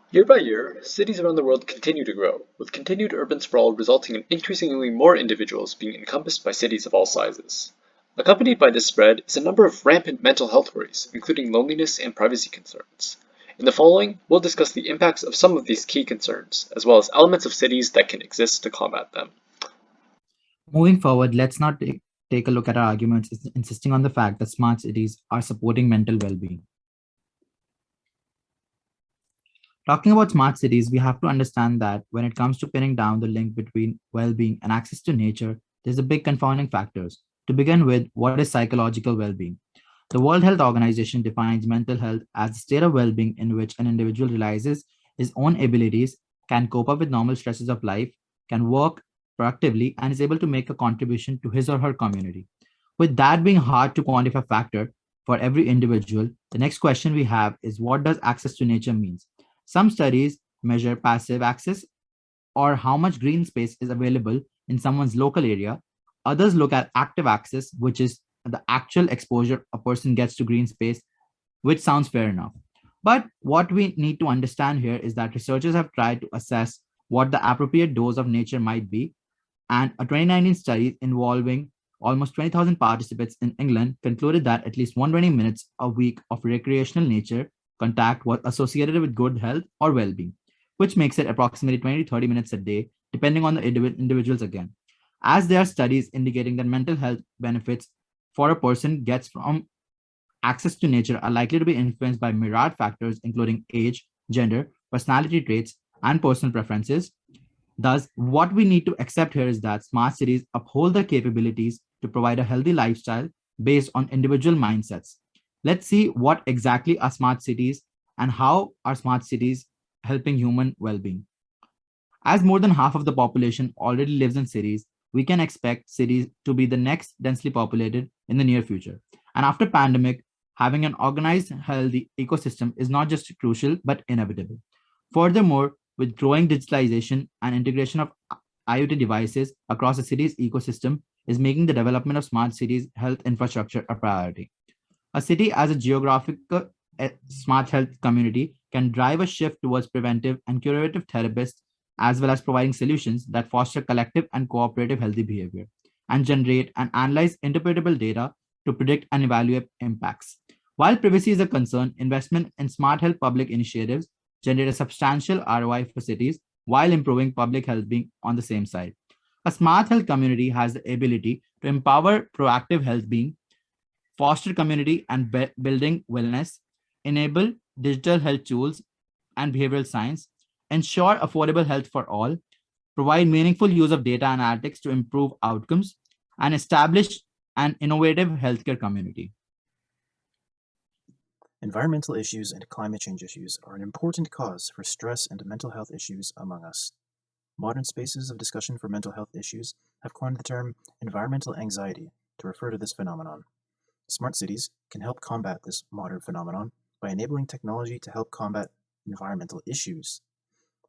Year by year, cities around the world continue to grow, with continued urban sprawl resulting in increasingly more individuals being encompassed by cities of all sizes. Accompanied by this spread is a number of rampant mental health worries, including loneliness and privacy concerns. In the following, we'll discuss the impacts of some of these key concerns, as well as elements of cities that can exist to combat them. Moving forward, let's not take a look at our arguments insisting on the fact that smart cities are supporting mental well being. Talking about smart cities, we have to understand that when it comes to pinning down the link between well being and access to nature, there's a big confounding factors. To begin with, what is psychological well being? The World Health Organization defines mental health as a state of well being in which an individual realizes his own abilities, can cope up with normal stresses of life, can work productively, and is able to make a contribution to his or her community. With that being hard to quantify factor for every individual, the next question we have is what does access to nature mean? Some studies measure passive access or how much green space is available in someone's local area. Others look at active access, which is the actual exposure a person gets to green space, which sounds fair enough. But what we need to understand here is that researchers have tried to assess what the appropriate dose of nature might be, and a 2019 study involving almost 20,000 participants in England concluded that at least 120 minutes a week of recreational nature contact was associated with good health or well being, which makes it approximately 20 to 30 minutes a day, depending on the individuals again. As there are studies indicating that mental health benefits for a person gets from access to nature are likely to be influenced by myriad factors, including age, gender, personality traits, and personal preferences. Thus, what we need to accept here is that smart cities uphold the capabilities to provide a healthy lifestyle based on individual mindsets. Let's see what exactly are smart cities and how are smart cities helping human well-being. As more than half of the population already lives in cities, we can expect cities to be the next densely populated in the near future. And after pandemic, having an organized, healthy ecosystem is not just crucial but inevitable. Furthermore, with growing digitalization and integration of IoT devices across a city's ecosystem is making the development of smart cities health infrastructure a priority. A city as a geographical smart health community can drive a shift towards preventive and curative therapists as well as providing solutions that foster collective and cooperative healthy behavior and generate and analyze interpretable data to predict and evaluate impacts. While privacy is a concern, investment in smart health public initiatives generate a substantial ROI for cities while improving public health being on the same side. A smart health community has the ability to empower proactive health being, foster community and building wellness, enable digital health tools and behavioral science, ensure affordable health for all, provide meaningful use of data analytics to improve outcomes, and establish an innovative healthcare community. Environmental issues and climate change issues are an important cause for stress and mental health issues among us. Modern spaces of discussion for mental health issues have coined the term environmental anxiety to refer to this phenomenon. Smart cities can help combat this modern phenomenon by enabling technology to help combat environmental issues.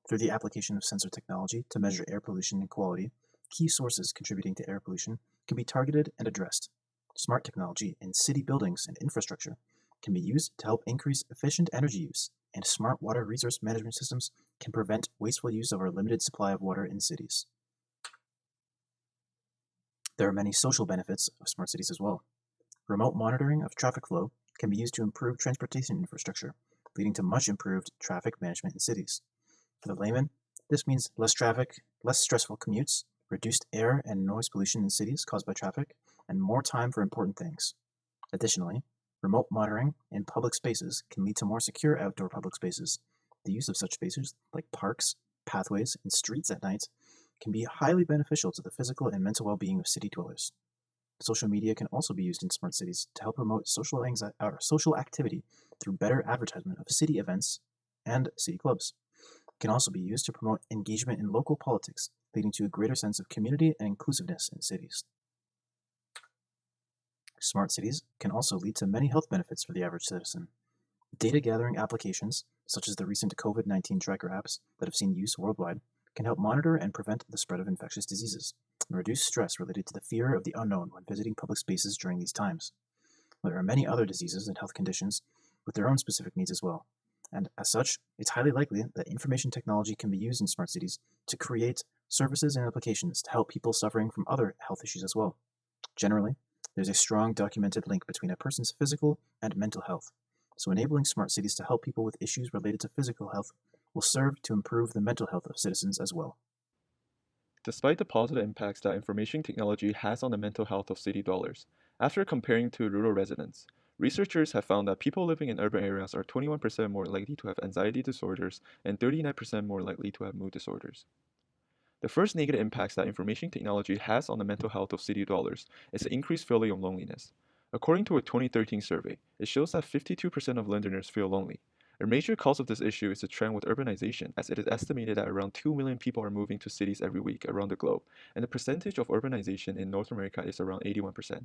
Through the application of sensor technology to measure air pollution and quality, key sources contributing to air pollution can be targeted and addressed. Smart technology in city buildings and infrastructure can be used to help increase efficient energy use, and smart water resource management systems can prevent wasteful use of our limited supply of water in cities. There are many social benefits of smart cities as well. Remote monitoring of traffic flow can be used to improve transportation infrastructure, leading to much improved traffic management in cities. For the layman, this means less traffic, less stressful commutes, reduced air and noise pollution in cities caused by traffic, and more time for important things. Additionally, remote monitoring in public spaces can lead to more secure outdoor public spaces. The use of such spaces, like parks, pathways, and streets at night, can be highly beneficial to the physical and mental well-being of city dwellers. Social media can also be used in smart cities to help promote social activity through better advertisement of city events and city clubs. It can also be used to promote engagement in local politics, leading to a greater sense of community and inclusiveness in cities. Smart cities can also lead to many health benefits for the average citizen. Data gathering applications, such as the recent COVID-19 tracker apps that have seen use worldwide, can help monitor and prevent the spread of infectious diseases and reduce stress related to the fear of the unknown when visiting public spaces during these times. There are many other diseases and health conditions with their own specific needs as well. And as such, it's highly likely that information technology can be used in smart cities to create services and applications to help people suffering from other health issues as well. Generally, there's a strong documented link between a person's physical and mental health. So enabling smart cities to help people with issues related to physical health will serve to improve the mental health of citizens as well. Despite the positive impacts that information technology has on the mental health of city dwellers, after comparing to rural residents, researchers have found that people living in urban areas are 21% more likely to have anxiety disorders and 39% more likely to have mood disorders. The first negative impacts that information technology has on the mental health of city dwellers is the increased feeling of loneliness. According to a 2013 survey, it shows that 52% of Londoners feel lonely. A major cause of this issue is the trend with urbanization, as it is estimated that around 2 million people are moving to cities every week around the globe, and the percentage of urbanization in North America is around 81%.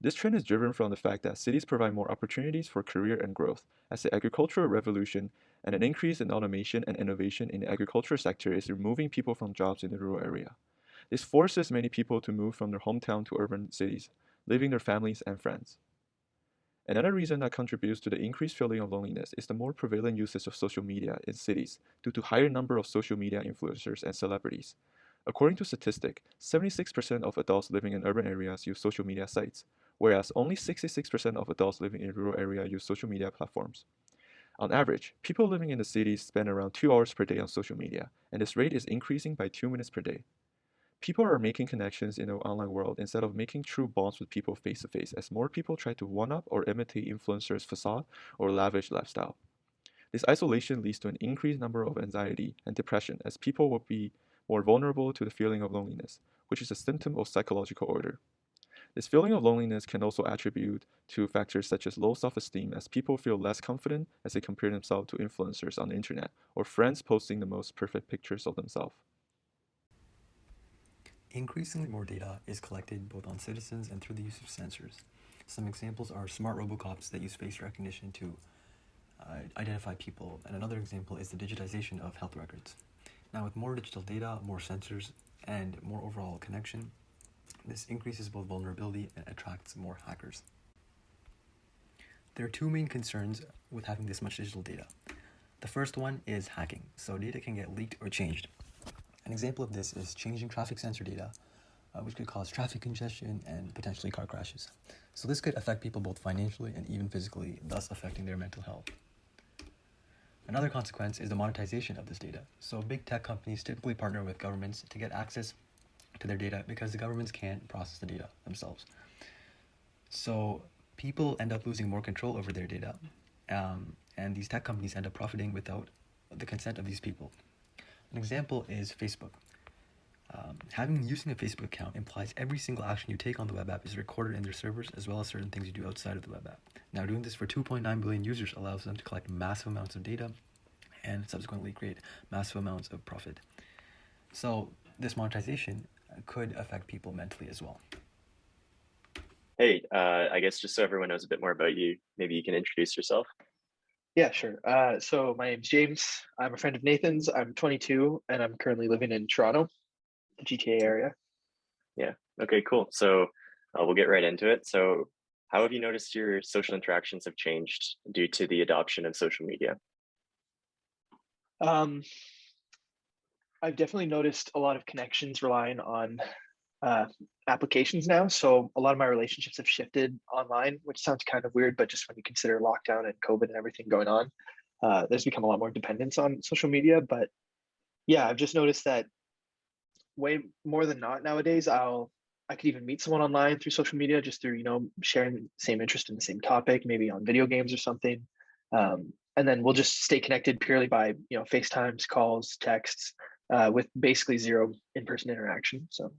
This trend is driven from the fact that cities provide more opportunities for career and growth, as the agricultural revolution and an increase in automation and innovation in the agriculture sector is removing people from jobs in the rural area. This forces many people to move from their hometown to urban cities, leaving their families and friends. Another reason that contributes to the increased feeling of loneliness is the more prevalent usage of social media in cities due to higher number of social media influencers and celebrities. According to statistics, 76% of adults living in urban areas use social media sites, whereas only 66% of adults living in rural areas use social media platforms. On average, people living in the cities spend around 2 hours per day on social media, and this rate is increasing by 2 minutes per day. People are making connections in the online world instead of making true bonds with people face to face, as more people try to one up or imitate influencers' facade or lavish lifestyle. This isolation leads to an increased number of anxiety and depression, as people will be more vulnerable to the feeling of loneliness, which is a symptom of psychological order. This feeling of loneliness can also attribute to factors such as low self-esteem, as people feel less confident as they compare themselves to influencers on the internet or friends posting the most perfect pictures of themselves. Increasingly more data is collected both on citizens and through the use of sensors. Some examples are smart robocops that use face recognition to identify people, and another example is the digitization of health records. Now, with more digital data, more sensors, and more overall connection, this increases both vulnerability and attracts more hackers. There are two main concerns with having this much digital data. The first one is hacking, so data can get leaked or changed. An example of this is changing traffic sensor data, which could cause traffic congestion and potentially car crashes. So this could affect people both financially and even physically, thus affecting their mental health. Another consequence is the monetization of this data. So big tech companies typically partner with governments to get access to their data because the governments can't process the data themselves. So people end up losing more control over their data, and these tech companies end up profiting without the consent of these people. An example is Facebook. Using a Facebook account implies every single action you take on the web app is recorded in their servers, as well as certain things you do outside of the web app. Now, doing this for 2.9 billion users allows them to collect massive amounts of data and subsequently create massive amounts of profit. So this monetization could affect people mentally as well. Hey, I guess just so everyone knows a bit more about you, maybe you can introduce yourself. Yeah, sure. So my name's James. I'm a friend of Nathan's. I'm 22 and I'm currently living in Toronto, the GTA area. Yeah. Okay, cool. So we'll get right into it. So how have you noticed your social interactions have changed due to the adoption of social media? I've definitely noticed a lot of connections relying on applications now. So a lot of my relationships have shifted online, which sounds kind of weird, but just when you consider lockdown and COVID and everything going on, there's become a lot more dependence on social media. But yeah, I've just noticed that way more than not nowadays, I could even meet someone online through social media just through, sharing the same interest in the same topic, maybe on video games or something. And then we'll just stay connected purely by, FaceTimes, calls, texts, with basically zero in-person interaction. So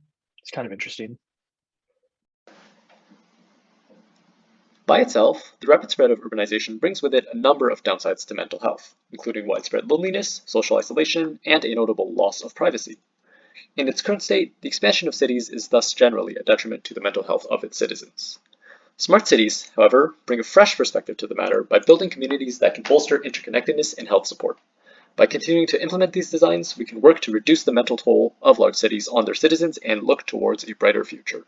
it's kind of interesting. By itself, the rapid spread of urbanization brings with it a number of downsides to mental health, including widespread loneliness, social isolation, and a notable loss of privacy. In its current state, the expansion of cities is thus generally a detriment to the mental health of its citizens. Smart cities, however, bring a fresh perspective to the matter by building communities that can bolster interconnectedness and health support. By continuing to implement these designs, we can work to reduce the mental toll of large cities on their citizens and look towards a brighter future.